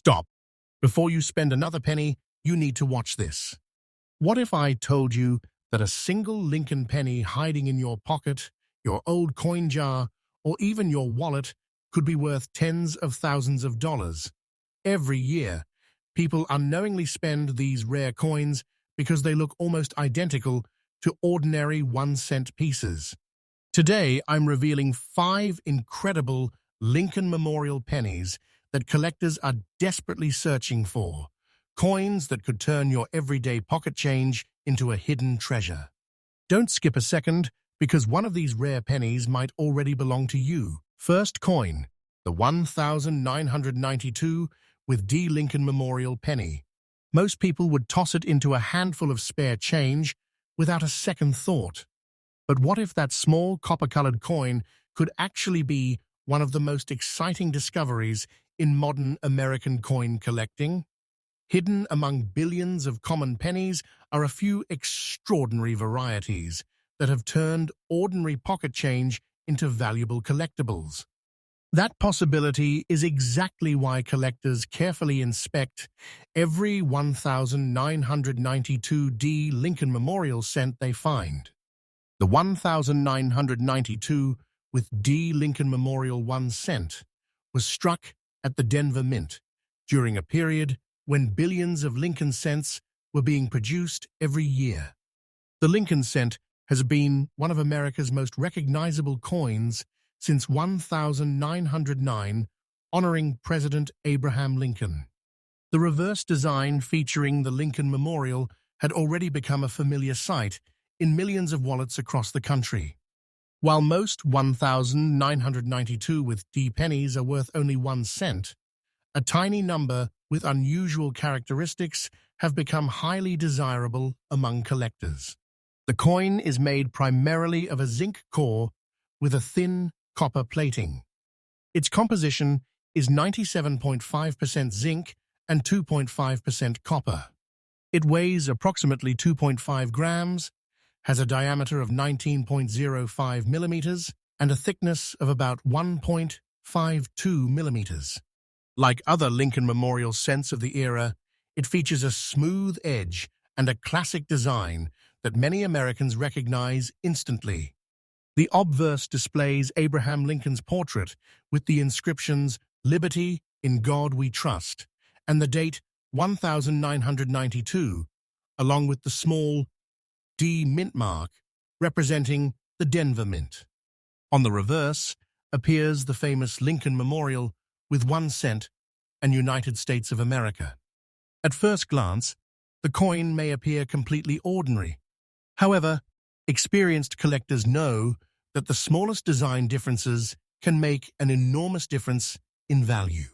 Stop. Before you spend another penny, you need to watch this. What if I told you that a single Lincoln penny hiding in your pocket, your old coin jar, or even your wallet could be worth tens of thousands of dollars? Every year, people unknowingly spend these rare coins because they look almost identical to ordinary 1-cent pieces. Today, I'm revealing 5 incredible Lincoln Memorial pennies that collectors are desperately searching for, coins that could turn your everyday pocket change into a hidden treasure. Don't skip a second, because one of these rare pennies might already belong to you. First coin, the 1992 with D. Lincoln Memorial penny. Most people would toss it into a handful of spare change without a second thought. But what if that small copper-colored coin could actually be one of the most exciting discoveries in modern American coin collecting? Hidden among billions of common pennies are a few extraordinary varieties that have turned ordinary pocket change into valuable collectibles. That possibility is exactly why collectors carefully inspect every 1992 D. Lincoln Memorial cent they find. The 1992 with D. Lincoln Memorial 1 cent was struck at the Denver Mint during a period when billions of Lincoln cents were being produced every year. The Lincoln cent has been one of America's most recognizable coins since 1909, honoring President Abraham Lincoln. The reverse design featuring the Lincoln Memorial had already become a familiar sight in millions of wallets across the country. While most 1992 with D pennies are worth only 1 cent, a tiny number with unusual characteristics have become highly desirable among collectors. The coin is made primarily of a zinc core with a thin copper plating. Its composition is 97.5% zinc and 2.5% copper. It weighs approximately 2.5 grams, has a diameter of 19.05 millimeters, and a thickness of about 1.52 millimeters. Like other Lincoln Memorial cents of the era, it features a smooth edge and a classic design that many Americans recognize instantly. The obverse displays Abraham Lincoln's portrait with the inscriptions "Liberty, in God we trust," and the date 1992, along with the small D mint mark representing the Denver Mint. On the reverse appears the famous Lincoln Memorial with 1 cent and United States of America. At first glance, the coin may appear completely ordinary. However, experienced collectors know that the smallest design differences can make an enormous difference in value.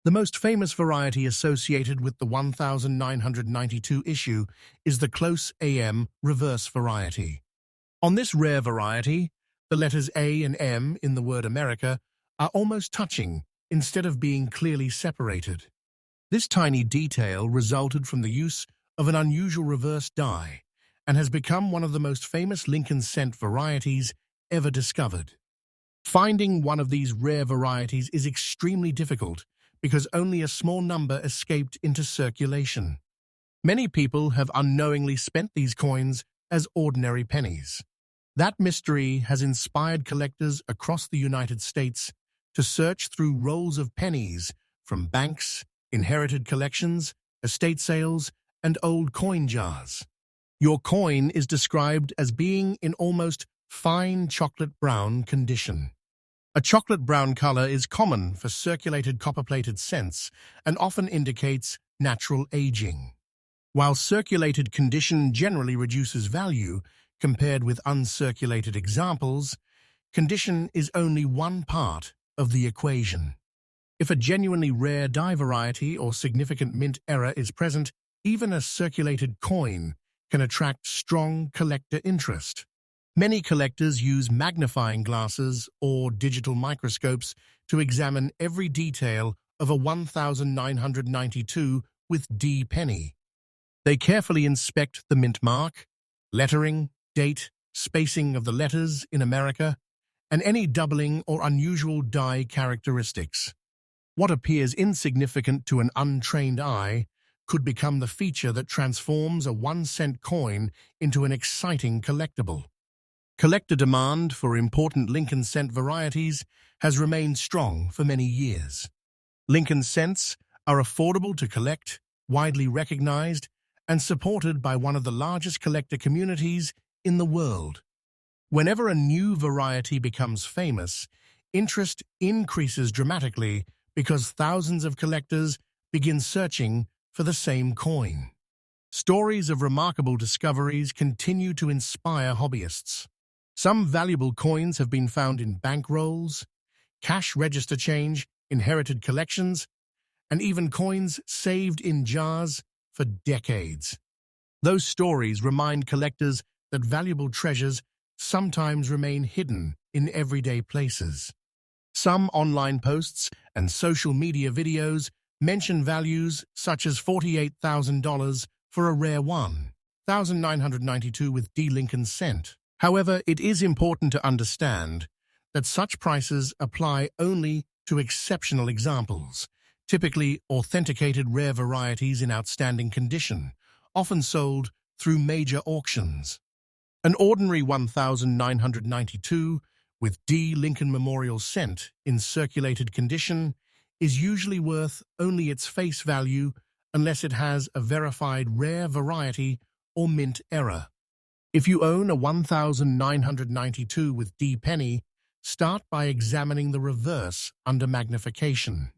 The most famous variety associated with the 1992 issue is the close AM reverse variety. On this rare variety, the letters A and M in the word America are almost touching instead of being clearly separated. This tiny detail resulted from the use of an unusual reverse die and has become one of the most famous Lincoln cent varieties ever discovered. Finding one of these rare varieties is extremely difficult because only a small number escaped into circulation. Many people have unknowingly spent these coins as ordinary pennies. That mystery has inspired collectors across the United States to search through rolls of pennies from banks, inherited collections, estate sales, and old coin jars. Your coin is described as being in almost fine chocolate brown condition. A chocolate brown color is common for circulated copper-plated cents and often indicates natural aging. While circulated condition generally reduces value compared with uncirculated examples, condition is only one part of the equation. If a genuinely rare die variety or significant mint error is present, even a circulated coin can attract strong collector interest. Many collectors use magnifying glasses or digital microscopes to examine every detail of a 1992 with D penny. They carefully inspect the mint mark, lettering, date, spacing of the letters in America, and any doubling or unusual die characteristics. What appears insignificant to an untrained eye could become the feature that transforms a 1-cent coin into an exciting collectible. Collector demand for important Lincoln cent varieties has remained strong for many years. Lincoln cents are affordable to collect, widely recognized, and supported by one of the largest collector communities in the world. Whenever a new variety becomes famous, interest increases dramatically because thousands of collectors begin searching for the same coin. Stories of remarkable discoveries continue to inspire hobbyists. Some valuable coins have been found in bank rolls, cash register change, inherited collections, and even coins saved in jars for decades. Those stories remind collectors that valuable treasures sometimes remain hidden in everyday places. Some online posts and social media videos mention values such as $48,000 for a rare 1,992 with D Lincoln cent. However, it is important to understand that such prices apply only to exceptional examples, typically authenticated rare varieties in outstanding condition, often sold through major auctions. An ordinary 1,992 with D Lincoln Memorial cent in circulated condition is usually worth only its face value unless it has a verified rare variety or mint error. If you own a 1,992 with D penny, start by examining the reverse under magnification.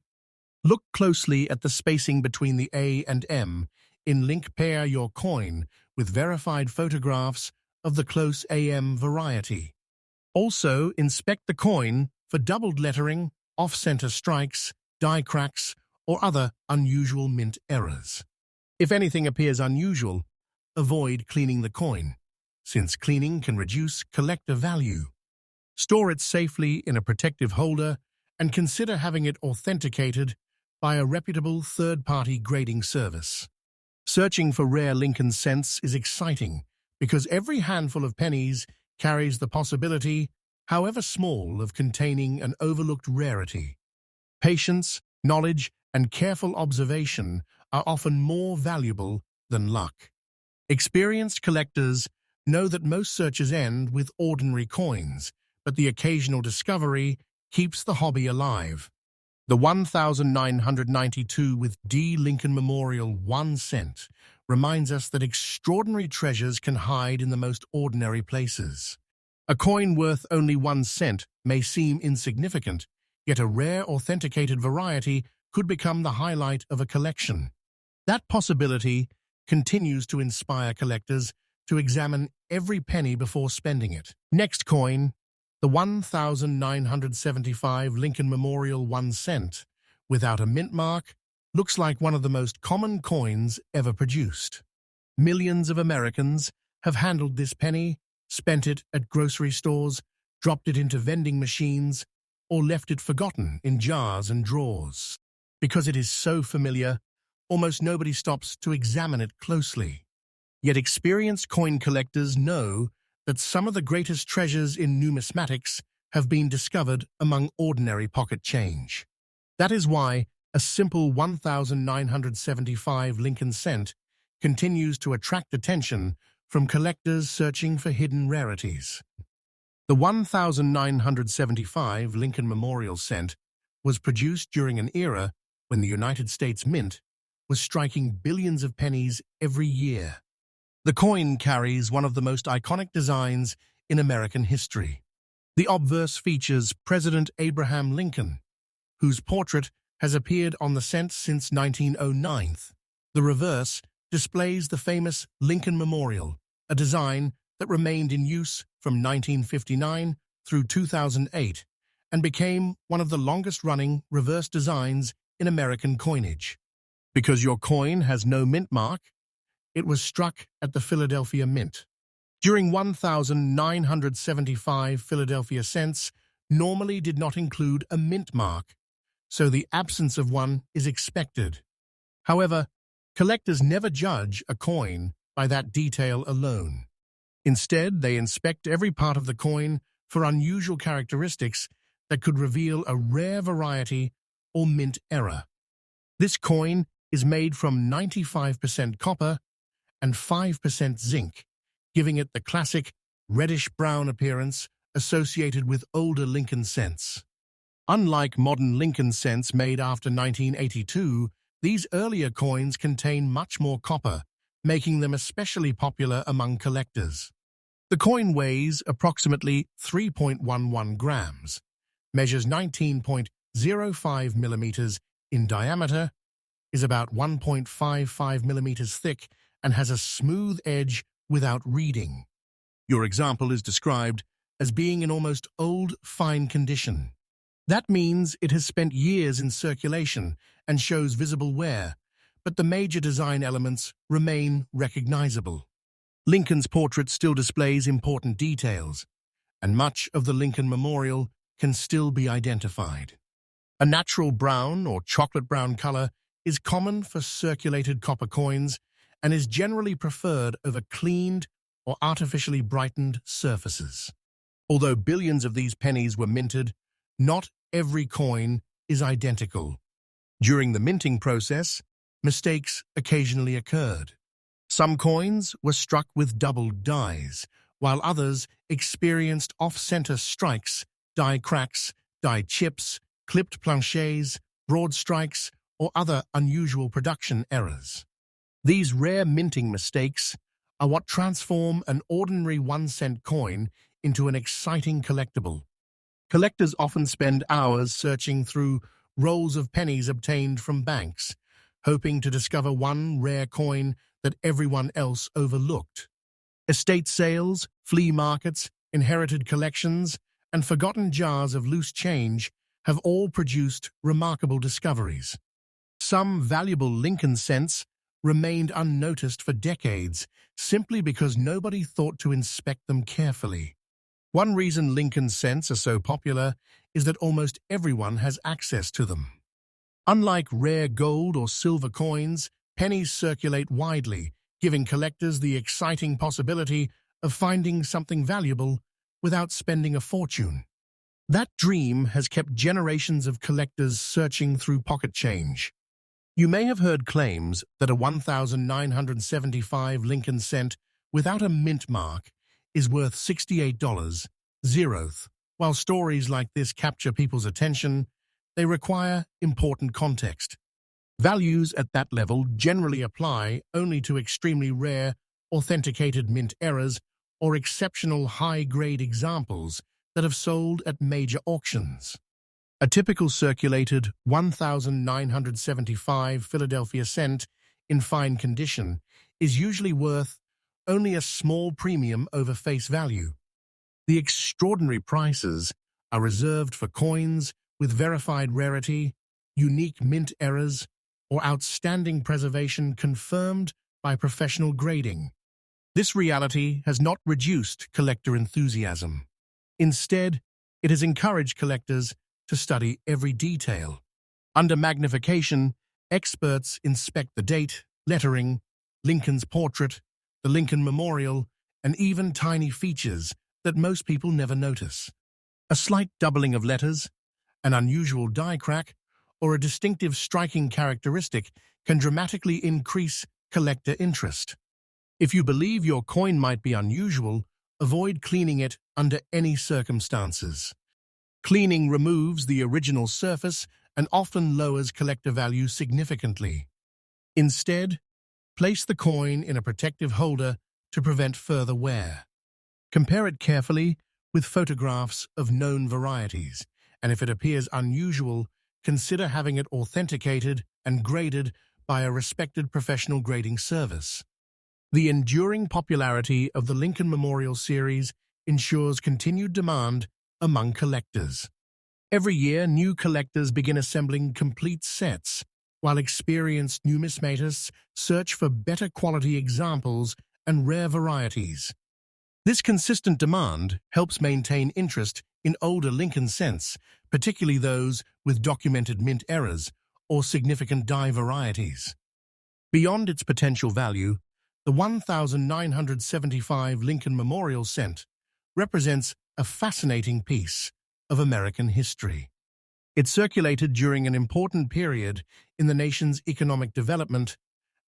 Look closely at the spacing between the A and M. Pair your coin with verified photographs of the close AM variety. Also, inspect the coin for doubled lettering, off-center strikes, die cracks, or other unusual mint errors. If anything appears unusual, avoid cleaning the coin, since cleaning can reduce collector value. Store it safely in a protective holder and consider having it authenticated by a reputable third-party grading service. Searching for rare Lincoln cents is exciting because every handful of pennies carries the possibility, however small, of containing an overlooked rarity. Patience, knowledge, and careful observation are often more valuable than luck. Experienced collectors know that most searches end with ordinary coins, but the occasional discovery keeps the hobby alive. The 1,992 with D Lincoln Memorial 1 cent reminds us that extraordinary treasures can hide in the most ordinary places. A coin worth only 1 cent may seem insignificant, yet a rare authenticated variety could become the highlight of a collection. That possibility continues to inspire collectors to examine every penny before spending it. Next coin, the 1,975 Lincoln Memorial 1 cent, without a mint mark, looks like one of the most common coins ever produced. Millions of Americans have handled this penny, spent it at grocery stores, dropped it into vending machines, or left it forgotten in jars and drawers. Because it is so familiar, almost nobody stops to examine it closely. Yet experienced coin collectors know that some of the greatest treasures in numismatics have been discovered among ordinary pocket change. That is why a simple 1,975 Lincoln cent continues to attract attention from collectors searching for hidden rarities. The 1,975 Lincoln Memorial cent was produced during an era when the United States Mint was striking billions of pennies every year. The coin carries one of the most iconic designs in American history. The obverse features President Abraham Lincoln, whose portrait has appeared on the cent since 1909. The reverse displays the famous Lincoln Memorial, a design that remained in use from 1959 through 2008 and became one of the longest-running reverse designs in American coinage. Because your coin has no mint mark, it was struck at the Philadelphia Mint. During 1,975 Philadelphia cents normally did not include a mint mark, so the absence of one is expected. However, collectors never judge a coin by that detail alone. Instead, they inspect every part of the coin for unusual characteristics that could reveal a rare variety or mint era. This coin is made from 95% copper and 5% zinc, giving it the classic reddish-brown appearance associated with older Lincoln cents. Unlike modern Lincoln cents made after 1982, these earlier coins contain much more copper, making them especially popular among collectors. The coin weighs approximately 3.11 grams, measures 19.05 millimeters in diameter, is about 1.55 millimeters thick, and has a smooth edge without reading. Your example is described as being in almost old, fine condition. That means it has spent years in circulation and shows visible wear, but the major design elements remain recognizable. Lincoln's portrait still displays important details, and much of the Lincoln Memorial can still be identified. A natural brown or chocolate brown color is common for circulated copper coins and is generally preferred over cleaned or artificially brightened surfaces. Although billions of these pennies were minted, not every coin is identical. During the minting process, mistakes occasionally occurred. Some coins were struck with doubled dies, while others experienced off-center strikes, die cracks, die chips, clipped planchets, broad strikes, or other unusual production errors. These rare minting mistakes are what transform an ordinary 1-cent coin into an exciting collectible. Collectors often spend hours searching through rolls of pennies obtained from banks, hoping to discover one rare coin that everyone else overlooked. Estate sales, flea markets, inherited collections, and forgotten jars of loose change have all produced remarkable discoveries. Some valuable Lincoln cents remained unnoticed for decades simply because nobody thought to inspect them carefully. One reason Lincoln cents are so popular is that almost everyone has access to them. Unlike rare gold or silver coins, pennies circulate widely, giving collectors the exciting possibility of finding something valuable without spending a fortune. That dream has kept generations of collectors searching through pocket change. You may have heard claims that a 1,975 Lincoln cent without a mint mark is worth $68, zeroth. While stories like this capture people's attention, they require important context. Values at that level generally apply only to extremely rare, authenticated mint errors or exceptional high-grade examples that have sold at major auctions. A typical circulated 1,975 Philadelphia cent in fine condition is usually worth only a small premium over face value. The extraordinary prices are reserved for coins with verified rarity, unique mint errors, or outstanding preservation confirmed by professional grading. This reality has not reduced collector enthusiasm. Instead, it has encouraged collectors to study every detail. Under magnification, experts inspect the date, lettering, Lincoln's portrait, the Lincoln Memorial, and even tiny features that most people never notice. A slight doubling of letters, an unusual die crack, or a distinctive striking characteristic can dramatically increase collector interest. If you believe your coin might be unusual, avoid cleaning it under any circumstances. Cleaning removes the original surface and often lowers collector value significantly. Instead, place the coin in a protective holder to prevent further wear. Compare it carefully with photographs of known varieties, and if it appears unusual, consider having it authenticated and graded by a respected professional grading service. The enduring popularity of the Lincoln Memorial series ensures continued demand among collectors. Every year, new collectors begin assembling complete sets, while experienced numismatists search for better quality examples and rare varieties. This consistent demand helps maintain interest in older Lincoln cents, particularly those with documented mint errors or significant die varieties. Beyond its potential value, the 1,975 Lincoln Memorial cent represents a fascinating piece of American history. It circulated during an important period in the nation's economic development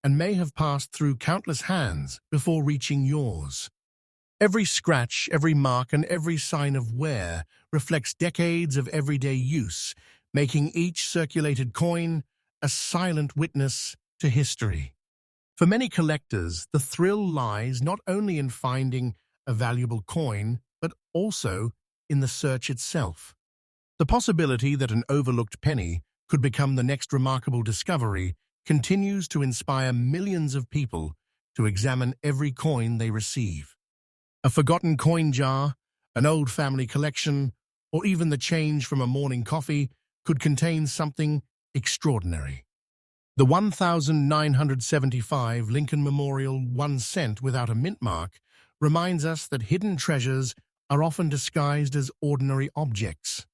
and may have passed through countless hands before reaching yours. Every scratch, every mark, and every sign of wear reflects decades of everyday use, making each circulated coin a silent witness to history. For many collectors, the thrill lies not only in finding a valuable coin, but also in the search itself. The possibility that an overlooked penny could become the next remarkable discovery continues to inspire millions of people to examine every coin they receive. A forgotten coin jar, an old family collection, or even the change from a morning coffee could contain something extraordinary. The 1975 Lincoln Memorial 1 cent without a mint mark reminds us that hidden treasures are often disguised as ordinary objects.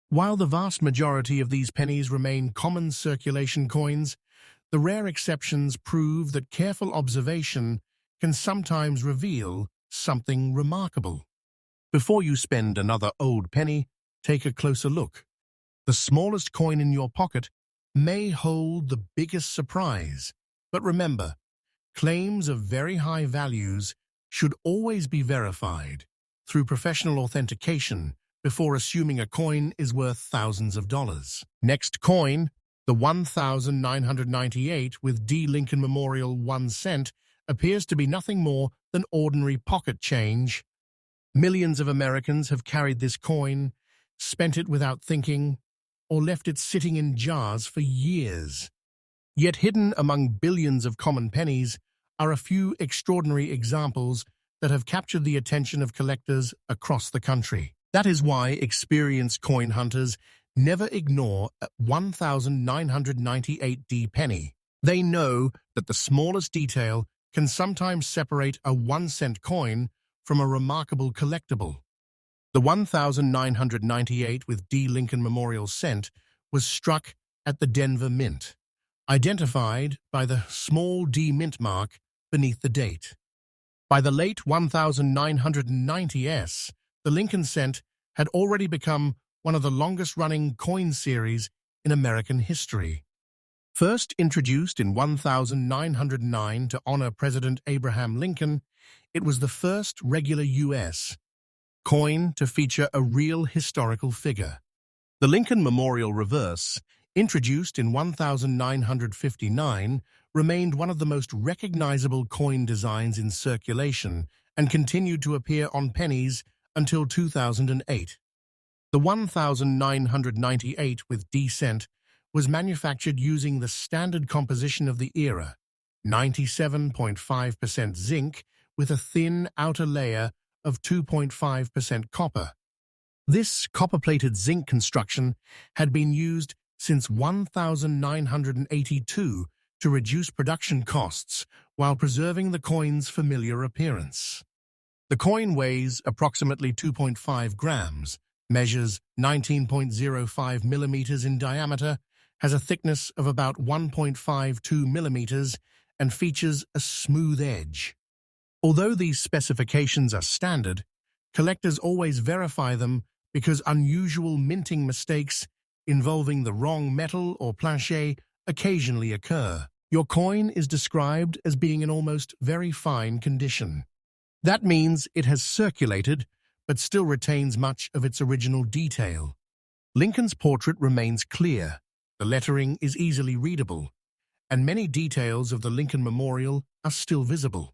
While the vast majority of these pennies remain common circulation coins, the rare exceptions prove that careful observation can sometimes reveal something remarkable. Before you spend another old penny, take a closer look. The smallest coin in your pocket may hold the biggest surprise, but remember, claims of very high values should always be verified through professional authentication before assuming a coin is worth thousands of dollars. Next coin, the 1998 with D. Lincoln Memorial 1 cent, appears to be nothing more than ordinary pocket change. Millions of Americans have carried this coin, spent it without thinking, or left it sitting in jars for years. Yet hidden among billions of common pennies are a few extraordinary examples that have captured the attention of collectors across the country. That is why experienced coin hunters never ignore a 1998 penny. They know that the smallest detail can sometimes separate a 1 cent coin from a remarkable collectible. The 1998 with D. Lincoln Memorial cent was struck at the Denver Mint, identified by the small D mint mark beneath the date. By the late 1990s, the Lincoln cent had already become one of the longest-running coin series in American history. First introduced in 1909 to honor President Abraham Lincoln, it was the first regular U.S. coin to feature a real historical figure. The Lincoln Memorial Reverse, introduced in 1959, remained one of the most recognizable coin designs in circulation and continued to appear on pennies until 2008. The 1998 with D cent was manufactured using the standard composition of the era, 97.5% zinc with a thin outer layer of 2.5% copper. This copper-plated zinc construction had been used since 1982 to reduce production costs while preserving the coin's familiar appearance. The coin weighs approximately 2.5 grams, measures 19.05 millimeters in diameter, has a thickness of about 1.52 millimeters, and features a smooth edge. Although these specifications are standard, collectors always verify them because unusual minting mistakes involving the wrong metal or planchet occasionally occur. Your coin is described as being in almost very fine condition. That means it has circulated, but still retains much of its original detail. Lincoln's portrait remains clear, the lettering is easily readable, and many details of the Lincoln Memorial are still visible.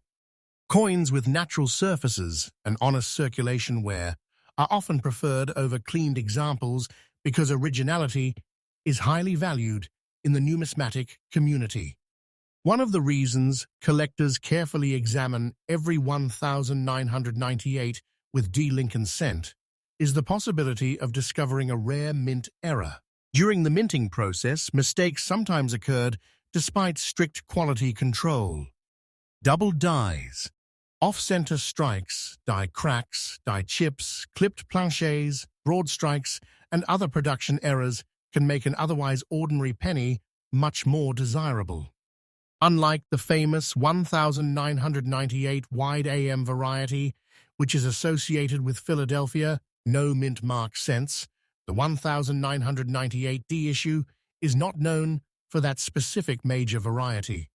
Coins with natural surfaces and honest circulation wear are often preferred over cleaned examples because originality is highly valued in the numismatic community. One of the reasons collectors carefully examine every 1998 with D. Lincoln cent is the possibility of discovering a rare mint error. During the minting process, mistakes sometimes occurred despite strict quality control. Double dies, off-center strikes, die cracks, die chips, clipped planchets, broad strikes, and other production errors can make an otherwise ordinary penny much more desirable. Unlike the famous 1998 wide AM variety, which is associated with Philadelphia no mint mark cents, The 1998D issue is not known for that specific major variety.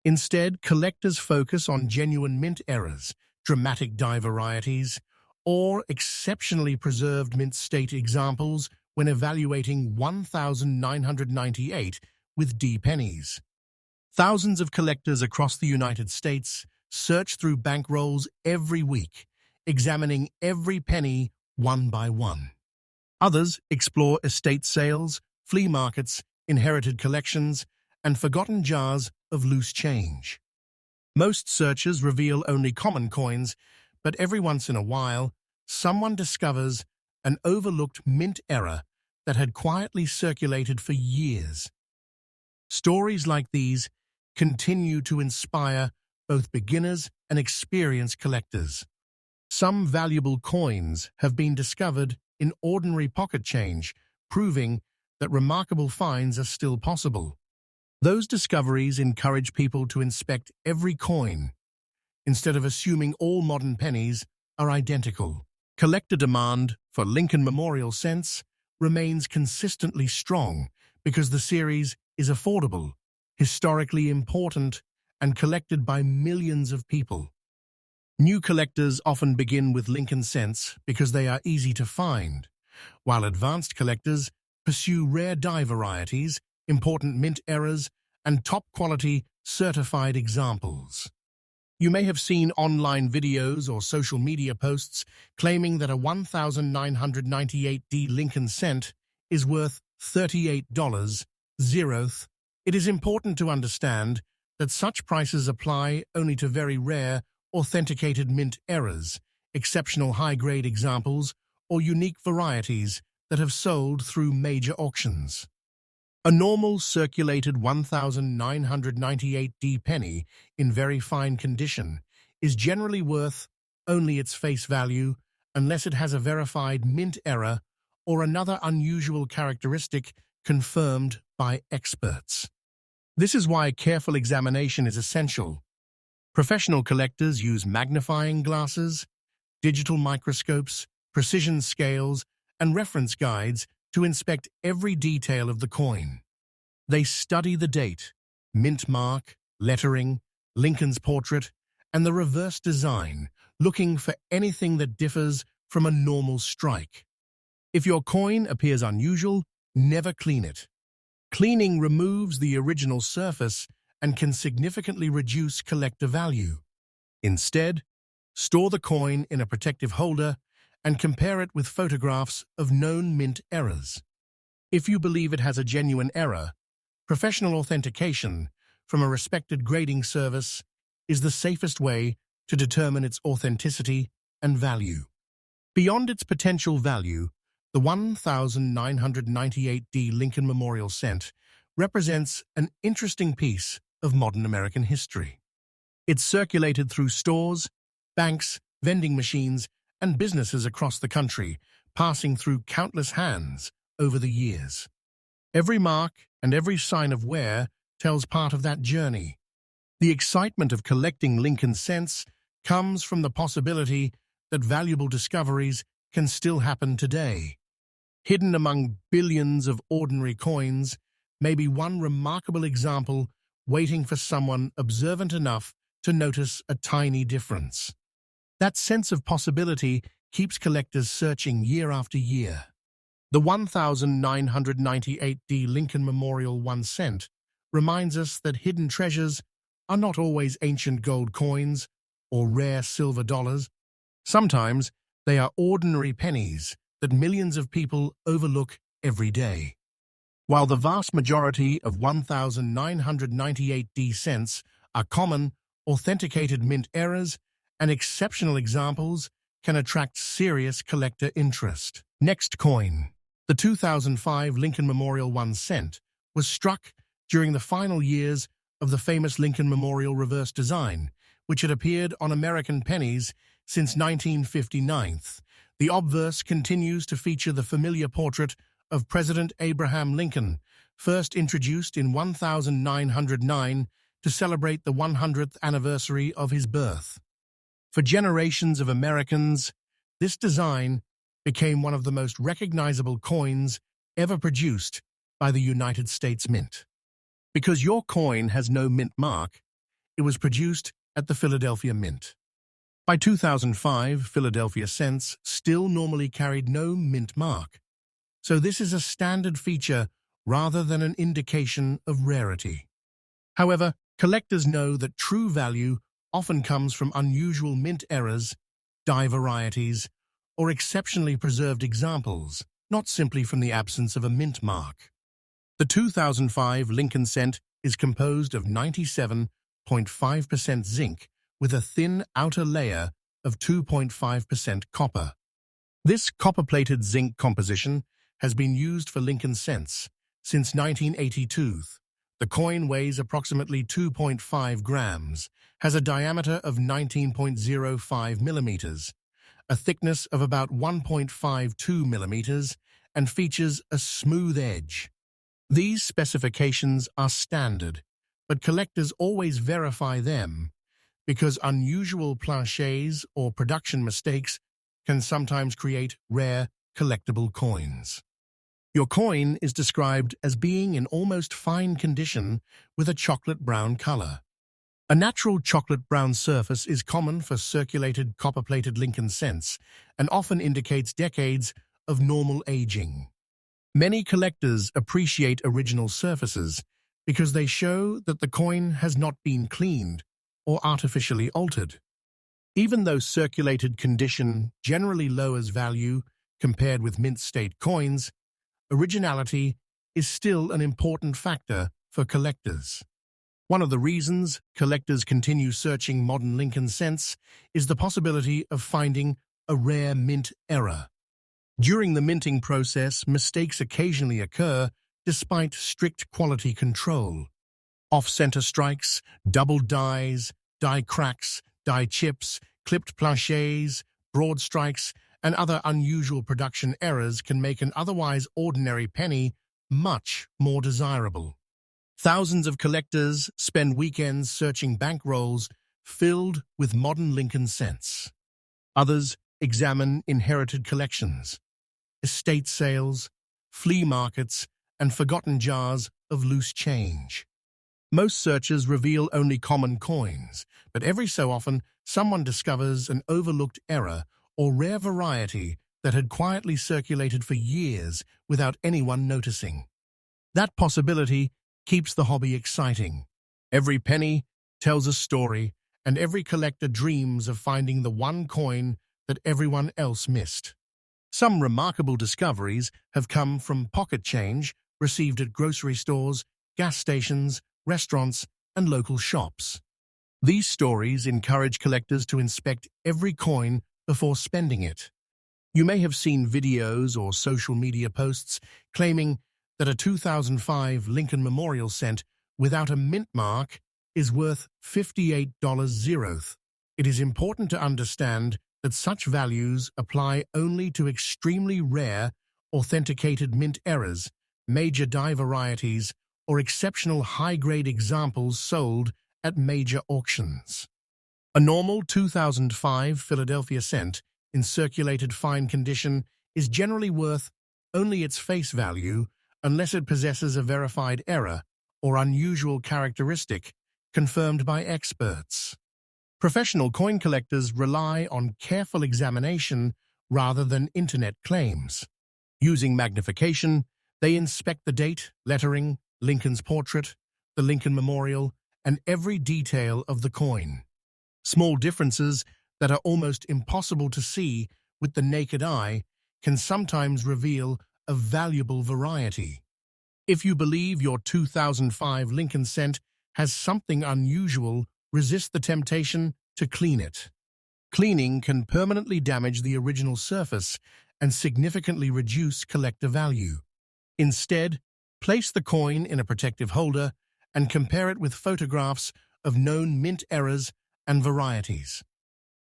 Instead, collectors focus on genuine mint errors, dramatic die varieties, or exceptionally preserved mint state examples when evaluating 1998 with D pennies. Thousands of collectors across the United States search through bankrolls every week, examining every penny one by one. Others explore estate sales, flea markets, inherited collections, and forgotten jars of loose change. Most searches reveal only common coins, but every once in a while, someone discovers an overlooked mint error that had quietly circulated for years. Stories like these continue to inspire both beginners and experienced collectors. Some valuable coins have been discovered in ordinary pocket change, proving that remarkable finds are still possible. Those discoveries encourage people to inspect every coin, instead of assuming all modern pennies are identical. Collector demand for Lincoln Memorial cents remains consistently strong because the series is affordable, historically important, and collected by millions of people. New collectors often begin with Lincoln cents because they are easy to find, while advanced collectors pursue rare die varieties, important mint errors, and top-quality certified examples. You may have seen online videos or social media posts claiming that a 1998D Lincoln cent is worth $38. It is important to understand that such prices apply only to very rare, authenticated mint errors, exceptional high-grade examples, or unique varieties that have sold through major auctions. A normal circulated 1998D penny in very fine condition is generally worth only its face value unless it has a verified mint error or another unusual characteristic confirmed by experts. This is why careful examination is essential. Professional collectors use magnifying glasses, digital microscopes, precision scales, and reference guides to inspect every detail of the coin. They study the date, mint mark, lettering, Lincoln's portrait, and the reverse design, looking for anything that differs from a normal strike. If your coin appears unusual, never clean it. Cleaning removes the original surface and can significantly reduce collector value. Instead, store the coin in a protective holder and compare it with photographs of known mint errors. If you believe it has a genuine error, professional authentication from a respected grading service is the safest way to determine its authenticity and value. Beyond its potential value, the 1998D Lincoln Memorial cent represents an interesting piece of modern American history. It's circulated through stores, banks, vending machines, and businesses across the country, passing through countless hands over the years. Every mark and every sign of wear tells part of that journey. The excitement of collecting Lincoln cents comes from the possibility that valuable discoveries can still happen today. Hidden among billions of ordinary coins may be one remarkable example waiting for someone observant enough to notice a tiny difference. That sense of possibility keeps collectors searching year after year. The 1998D Lincoln Memorial 1 cent reminds us that hidden treasures are not always ancient gold coins or rare silver dollars. Sometimes they are ordinary pennies that millions of people overlook every day. While the vast majority of 1998D cents are common, authenticated mint errors, and exceptional examples can attract serious collector interest. Next coin. The 2005 Lincoln Memorial 1 cent was struck during the final years of the famous Lincoln Memorial reverse design, which had appeared on American pennies since 1959. The obverse continues to feature the familiar portrait of President Abraham Lincoln, first introduced in 1909 to celebrate the 100th anniversary of his birth. For generations of Americans, this design became one of the most recognizable coins ever produced by the United States Mint. Because your coin has no mint mark, it was produced at the Philadelphia Mint. By 2005, Philadelphia cents still normally carried no mint mark, so this is a standard feature rather than an indication of rarity. However, collectors know that true value often comes from unusual mint errors, die varieties, or exceptionally preserved examples, not simply from the absence of a mint mark. The 2005 Lincoln cent is composed of 97.5% zinc with a thin outer layer of 2.5% copper. This copper-plated zinc composition has been used for Lincoln cents since 1982. The coin weighs approximately 2.5 grams, has a diameter of 19.05 millimeters, a thickness of about 1.52 millimeters, and features a smooth edge. These specifications are standard, but collectors always verify them because unusual planchets or production mistakes can sometimes create rare, collectible coins. Your coin is described as being in almost fine condition with a chocolate brown color. A natural chocolate brown surface is common for circulated copper-plated Lincoln cents and often indicates decades of normal aging. Many collectors appreciate original surfaces because they show that the coin has not been cleaned or artificially altered. Even though circulated condition generally lowers value compared with mint-state coins, originality is still an important factor for collectors. One of the reasons collectors continue searching modern Lincoln cents is the possibility of finding a rare mint error. During the minting process, mistakes occasionally occur despite strict quality control. Off-center strikes, double dies, die cracks, die chips, clipped planchets, broad strikes, and other unusual production errors can make an otherwise ordinary penny much more desirable. Thousands of collectors spend weekends searching bankrolls filled with modern Lincoln cents. Others examine inherited collections, estate sales, flea markets, and forgotten jars of loose change. Most searches reveal only common coins, but every so often someone discovers an overlooked error or rare variety that had quietly circulated for years without anyone noticing. That possibility keeps the hobby exciting. Every penny tells a story, and every collector dreams of finding the one coin that everyone else missed. Some remarkable discoveries have come from pocket change received at grocery stores, gas stations, restaurants, and local shops. These stories encourage collectors to inspect every coin before spending it. You may have seen videos or social media posts claiming that a 2005 Lincoln Memorial cent without a mint mark is worth $58. It is important to understand that such values apply only to extremely rare, authenticated mint errors, major die varieties, or exceptional high-grade examples sold at major auctions. A normal 2005 Philadelphia cent in circulated fine condition is generally worth only its face value unless it possesses a verified error or unusual characteristic confirmed by experts. Professional coin collectors rely on careful examination rather than internet claims. Using magnification, they inspect the date, lettering, Lincoln's portrait, the Lincoln Memorial, and every detail of the coin. Small differences that are almost impossible to see with the naked eye can sometimes reveal a valuable variety. If you believe your 2005 Lincoln cent has something unusual, resist the temptation to clean it. Cleaning can permanently damage the original surface and significantly reduce collector value. Instead, place the coin in a protective holder and compare it with photographs of known mint errors and varieties.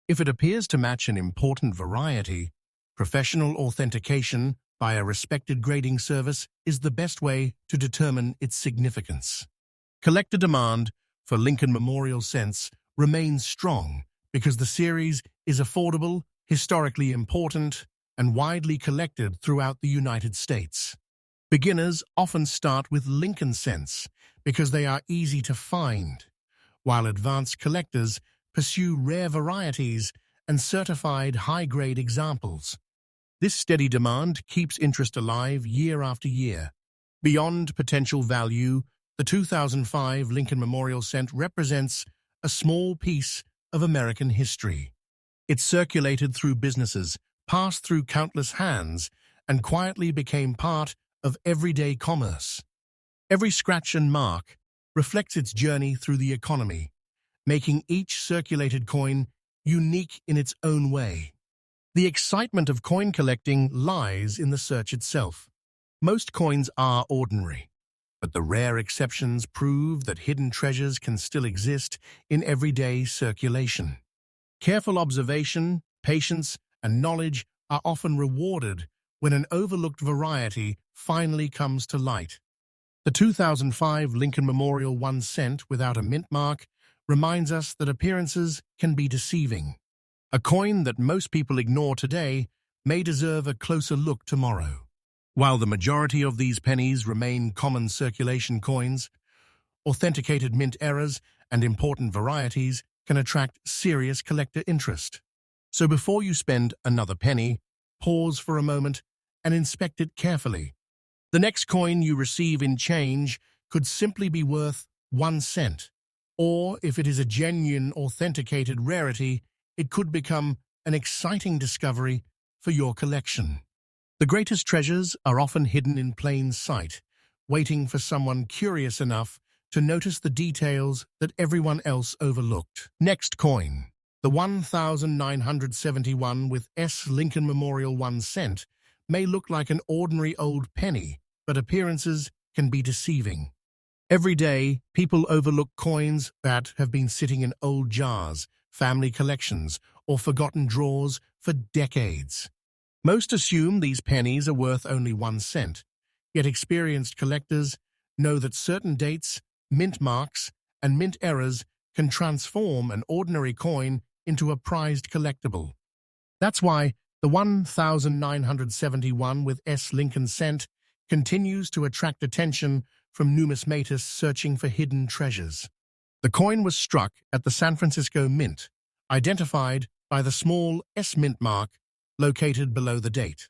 If it appears to match an important variety, professional authentication by a respected grading service is the best way to determine its significance. Collector demand for Lincoln Memorial cents remains strong because the series is affordable, historically important, and widely collected throughout the United States. Beginners often start with Lincoln cents because they are easy to find, while advanced collectors pursue rare varieties and certified high-grade examples. This steady demand keeps interest alive year after year. Beyond potential value, the 2005 Lincoln Memorial Cent represents a small piece of American history. It circulated through businesses, passed through countless hands, and quietly became part of everyday commerce. Every scratch and mark reflects its journey through the economy, making each circulated coin unique in its own way. The excitement of coin collecting lies in the search itself. Most coins are ordinary, but the rare exceptions prove that hidden treasures can still exist in everyday circulation. Careful observation, patience, and knowledge are often rewarded when an overlooked variety finally comes to light. The 2005 Lincoln Memorial 1 cent without a mint mark reminds us that appearances can be deceiving. A coin that most people ignore today may deserve a closer look tomorrow. While the majority of these pennies remain common circulation coins, authenticated mint errors and important varieties can attract serious collector interest. So before you spend another penny, pause for a moment and inspect it carefully. The next coin you receive in change could simply be worth 1 cent, or if it is a genuine, authenticated rarity, it could become an exciting discovery for your collection. The greatest treasures are often hidden in plain sight, waiting for someone curious enough to notice the details that everyone else overlooked. Next coin, the 1971 with S Lincoln Memorial 1 cent, may look like an ordinary old penny, but appearances can be deceiving. Every day, people overlook coins that have been sitting in old jars, family collections, or forgotten drawers for decades. Most assume these pennies are worth only 1 cent, yet experienced collectors know that certain dates, mint marks, and mint errors can transform an ordinary coin into a prized collectible. That's why the 1971 with S Lincoln cent continues to attract attention from numismatists searching for hidden treasures. The coin was struck at the San Francisco Mint, identified by the small S mint mark located below the date.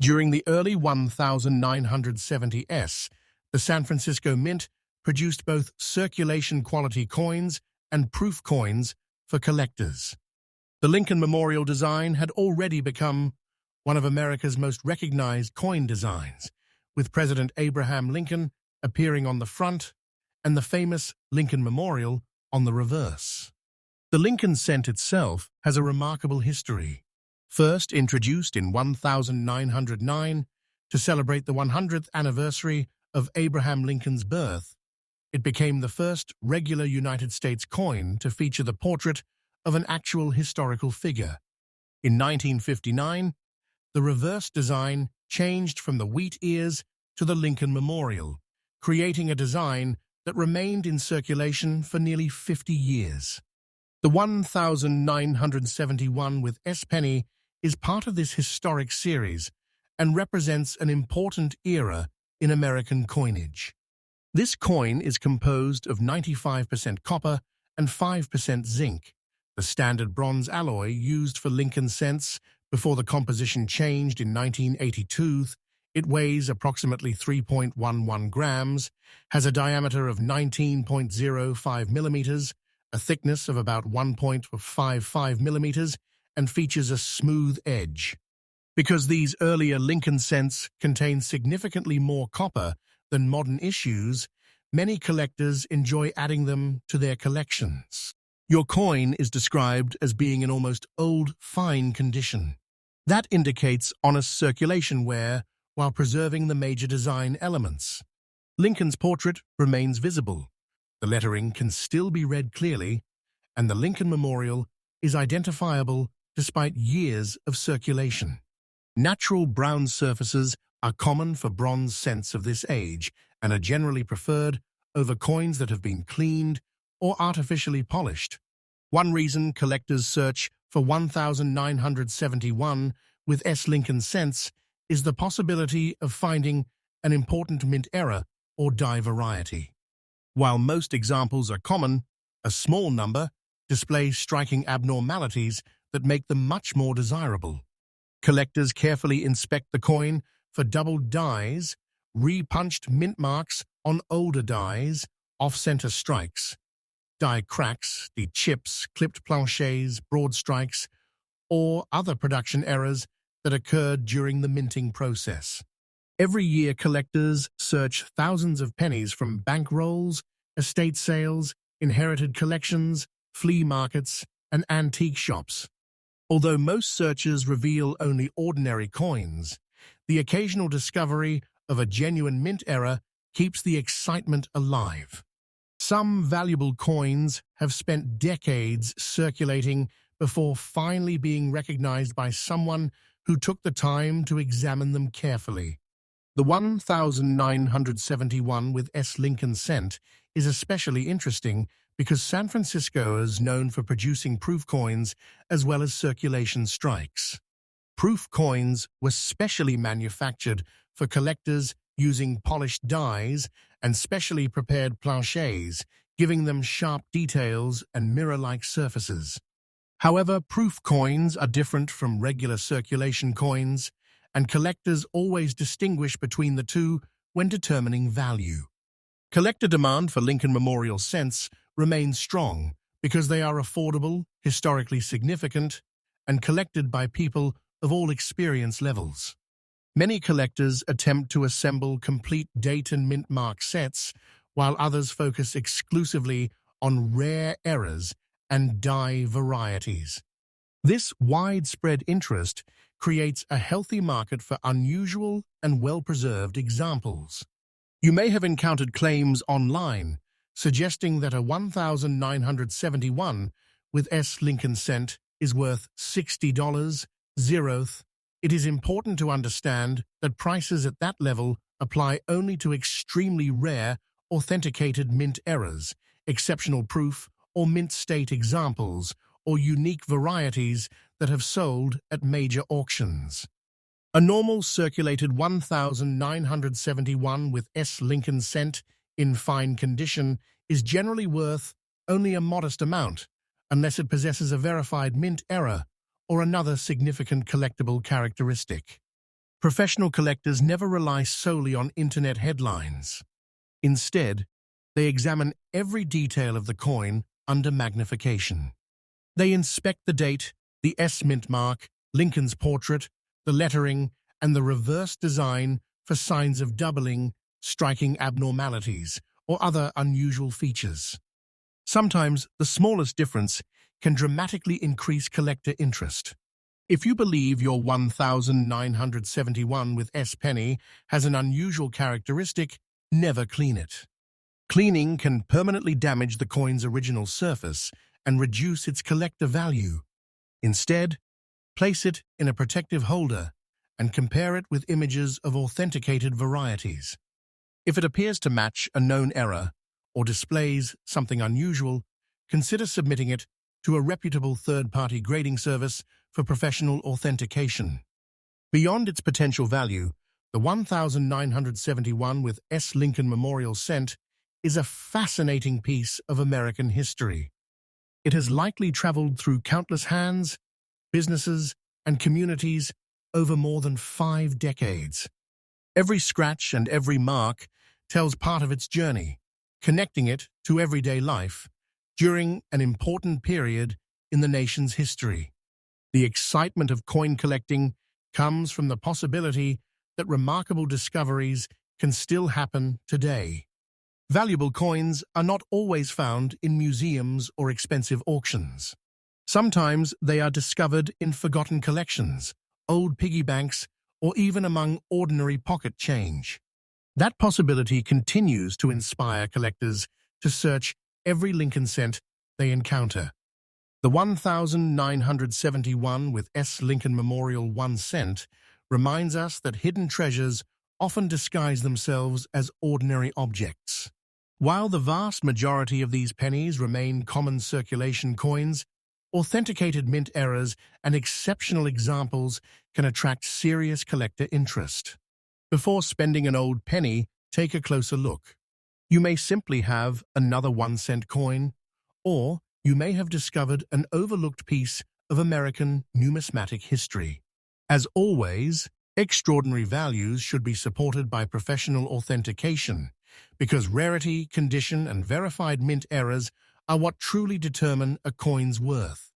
During the early 1970s, the San Francisco Mint produced both circulation-quality coins and proof coins for collectors. The Lincoln Memorial design had already become one of America's most recognized coin designs, with President Abraham Lincoln appearing on the front and the famous Lincoln Memorial on the reverse. The Lincoln cent itself has a remarkable history. First introduced in 1909 to celebrate the 100th anniversary of Abraham Lincoln's birth, it became the first regular United States coin to feature the portrait of an actual historical figure. In 1959, the reverse design changed from the wheat ears to the Lincoln Memorial, creating a design that remained in circulation for nearly 50 years. The 1971 with S penny is part of this historic series and represents an important era in American coinage. This coin is composed of 95% copper and 5% zinc, the standard bronze alloy used for Lincoln cents before the composition changed in 1982. It weighs approximately 3.11 grams, has a diameter of 19.05 millimeters, a thickness of about 1.55 millimeters, and features a smooth edge. Because these earlier Lincoln cents contain significantly more copper than modern issues, many collectors enjoy adding them to their collections. Your coin is described as being in almost old, fine condition. That indicates honest circulation wear while preserving the major design elements. Lincoln's portrait remains visible. The lettering can still be read clearly, and the Lincoln Memorial is identifiable despite years of circulation. Natural brown surfaces are common for bronze cents of this age and are generally preferred over coins that have been cleaned or artificially polished. One reason collectors search for 1971 with S. Lincoln cents is the possibility of finding an important mint error or die variety. While most examples are common, a small number display striking abnormalities that make them much more desirable. Collectors carefully inspect the coin for doubled dies, repunched mint marks on older dies, off-center strikes, die cracks, the chips, clipped planchets, broad strikes, or other production errors that occurred during the minting process. Every year, collectors search thousands of pennies from bank rolls, estate sales, inherited collections, flea markets, and antique shops. Although most searches reveal only ordinary coins, the occasional discovery of a genuine mint error keeps the excitement alive. Some valuable coins have spent decades circulating before finally being recognized by someone who took the time to examine them carefully. The 1971 with S. Lincoln cent is especially interesting because San Francisco is known for producing proof coins as well as circulation strikes. Proof coins were specially manufactured for collectors using polished dies and specially prepared planchets, giving them sharp details and mirror-like surfaces. However, proof coins are different from regular circulation coins, and collectors always distinguish between the two when determining value. Collector demand for Lincoln Memorial cents remains strong because they are affordable, historically significant, and collected by people of all experience levels. Many collectors attempt to assemble complete date and mint mark sets, while others focus exclusively on rare errors and die varieties. This widespread interest creates a healthy market for unusual and well-preserved examples. You may have encountered claims online suggesting that a 1971 with S. Lincoln cent is worth $60. It is important to understand that prices at that level apply only to extremely rare, authenticated mint errors, exceptional proof, or mint state examples, or unique varieties that have sold at major auctions. A normal circulated 1971 with S. Lincoln cent in fine condition is generally worth only a modest amount, unless it possesses a verified mint error or another significant collectible characteristic. Professional collectors never rely solely on internet headlines. Instead, they examine every detail of the coin under magnification. They inspect the date, the S mint mark, Lincoln's portrait, the lettering, and the reverse design for signs of doubling, striking abnormalities, or other unusual features. Sometimes the smallest difference can dramatically increase collector interest. If you believe your 1971 with S penny has an unusual characteristic, never clean it. Cleaning can permanently damage the coin's original surface and reduce its collector value. Instead, place it in a protective holder and compare it with images of authenticated varieties. If it appears to match a known error or displays something unusual, consider submitting it to a reputable third-party grading service for professional authentication. Beyond its potential value, the 1971 with S. Lincoln Memorial cent is a fascinating piece of American history. It has likely traveled through countless hands, businesses, and communities over more than 5 decades. Every scratch and every mark tells part of its journey, connecting it to everyday life during an important period in the nation's history. The excitement of coin collecting comes from the possibility that remarkable discoveries can still happen today. Valuable coins are not always found in museums or expensive auctions. Sometimes they are discovered in forgotten collections, old piggy banks, or even among ordinary pocket change. That possibility continues to inspire collectors to search every Lincoln cent they encounter. The 1971 with S. Lincoln Memorial 1 cent reminds us that hidden treasures often disguise themselves as ordinary objects. While the vast majority of these pennies remain common circulation coins, Authenticated mint errors and exceptional examples can attract serious collector interest. Before spending an old penny, take a closer look. You may simply have another 1-cent coin, or you may have discovered an overlooked piece of American numismatic history. As always, extraordinary values should be supported by professional authentication, because rarity, condition, and verified mint errors are what truly determine a coin's worth.